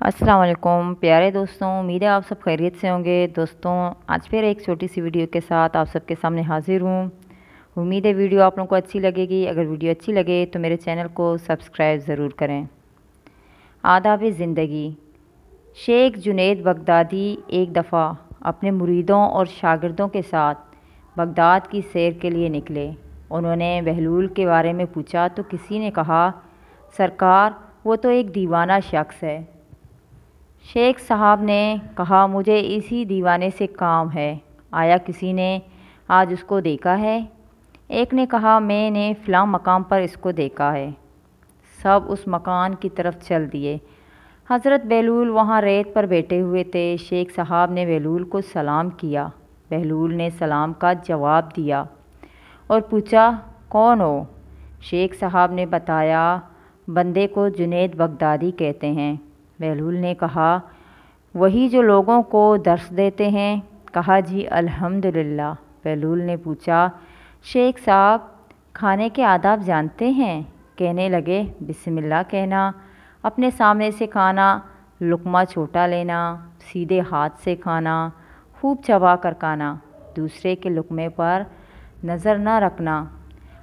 अस्सलाम वालेकुम प्यारे दोस्तों, उम्मीद है आप सब खैरियत से होंगे। दोस्तों, आज फिर एक छोटी सी वीडियो के साथ आप सबके सामने हाजिर हूँ। उम्मीद है वीडियो आप लोगों को अच्छी लगेगी। अगर वीडियो अच्छी लगे तो मेरे चैनल को सब्सक्राइब ज़रूर करें। आदाब ज़िंदगी। शेख जुनैद बगदादी एक दफ़ा अपने मुरीदों और शागिर्दों के साथ बगदाद की सैर के लिए निकले। उन्होंने बहलूल के बारे में पूछा तो किसी ने कहा, सरकार वो तो एक दीवाना शख्स है। शेख साहब ने कहा, मुझे इसी दीवाने से काम है। आया किसी ने आज उसको देखा है? एक ने कहा, मैंने फ़लाँ मकाम पर इसको देखा है। सब उस मकान की तरफ चल दिए। हज़रत बहलूल वहाँ रेत पर बैठे हुए थे। शेख साहब ने बहलूल को सलाम किया। बहलूल ने सलाम का जवाब दिया और पूछा, कौन हो? शेख साहब ने बताया, बंदे को जुनैद बगदादी कहते हैं। बहलूल ने कहा, वही जो लोगों को दर्स देते हैं? कहा, जी अल्हम्दुलिल्लाह। बहलूल ने पूछा, शेख साहब खाने के आदाब जानते हैं? कहने लगे, बिस्मिल्लाह कहना, अपने सामने से खाना, लुक़मा छोटा लेना, सीधे हाथ से खाना, खूब चबा कर खाना, दूसरे के लुक़मे पर नज़र न रखना,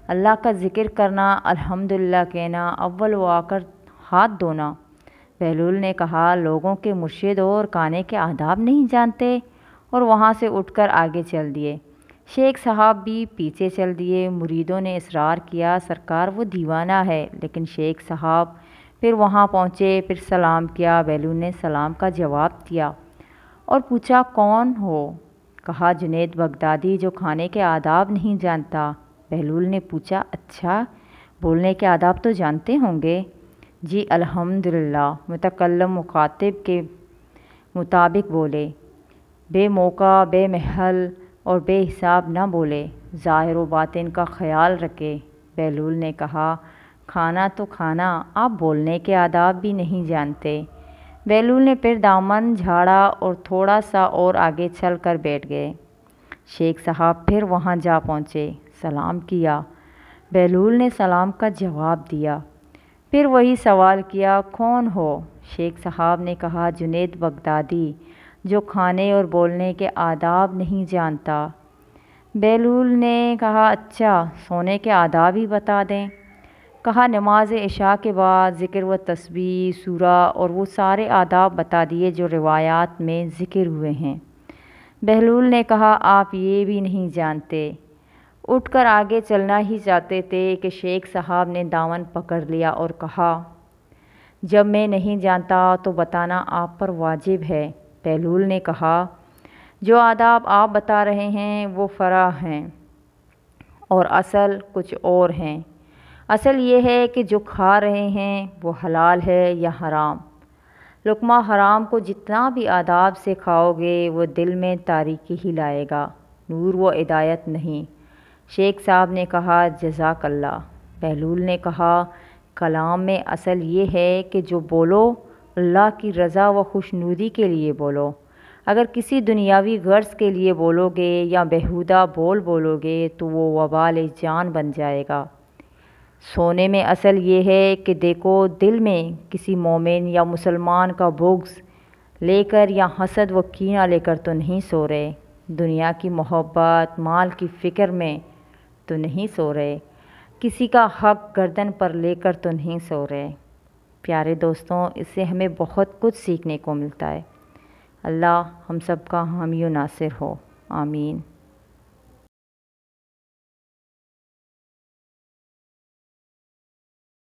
अल्लाह का ज़िक्र करना, अल्हम्दुलिल्लाह कहना, अव्वल व आखिर हाथ धोना। बहलूल ने कहा, लोगों के मुर्शिद और खाने के आदाब नहीं जानते, और वहाँ से उठकर आगे चल दिए। शेख साहब भी पीछे चल दिए। मुरीदों ने इसरार किया, सरकार वो दीवाना है। लेकिन शेख साहब फिर वहाँ पहुँचे, फिर सलाम किया। बहलूल ने सलाम का जवाब दिया और पूछा, कौन हो? कहा, जुनैद बगदादी जो खाने के आदाब नहीं जानता। बहलूल ने पूछा, अच्छा बोलने के आदाब तो जानते होंगे? जी अल्हम्दुलिल्लाह। मुतकल्लम मुखातिब के मुताबिक बोले, बेमौका बेमहल और बेहिसाब न बोले, ज़ाहिर व बातिन का ख्याल रखे। बहलूल ने कहा, खाना तो खाना, आप बोलने के आदाब भी नहीं जानते। बहलूल ने फिर दामन झाड़ा और थोड़ा सा और आगे चल कर बैठ गए। शेख साहब फिर वहाँ जा पहुँचे, सलाम किया। बहलूल ने सलाम का जवाब दिया। फिर वही सवाल किया, कौन हो? शेख साहब ने कहा, जुनैद बगदादी जो खाने और बोलने के आदाब नहीं जानता। बहलूल ने कहा, अच्छा सोने के आदाब ही बता दें। कहा, नमाज इशा के बाद ज़िक्र व तस्बीह, सूरा और वो सारे आदाब बता दिए जो रिवायात में ज़िक्र हुए हैं। बहलूल ने कहा, आप ये भी नहीं जानते। उठकर आगे चलना ही चाहते थे कि शेख साहब ने दामन पकड़ लिया और कहा, जब मैं नहीं जानता तो बताना आप पर वाजिब है। बहलूल ने कहा, जो आदाब आप बता रहे हैं वो फ़रा हैं और असल कुछ और हैं। असल ये है कि जो खा रहे हैं वो हलाल है या हराम। लुक़मा हराम को जितना भी आदाब से खाओगे वो दिल में तारीकी ही लाएगा, नूर व हिदायत नहीं। शेख साहब ने कहा, जज़ाकल्लाह। बहलूल ने कहा, कलाम में असल ये है कि जो बोलो अल्लाह की रज़ा व खुशनुदी के लिए बोलो। अगर किसी दुनियावी गर्ज़ के लिए बोलोगे या बेहुदा बोलोगे तो वो वबाल जान बन जाएगा। सोने में असल ये है कि देखो, दिल में किसी मोमिन या मुसलमान का बुग़्ज़ लेकर या हसद व कीना लेकर तो नहीं सो रहे। दुनिया की मोहब्बत, माल की फ़िक्र में तो नहीं सो रहे। किसी का हक़ गर्दन पर लेकर तो नहीं सो रहे। प्यारे दोस्तों, इससे हमें बहुत कुछ सीखने को मिलता है। अल्लाह हम सब का हामी व नासिर हो। आमीन।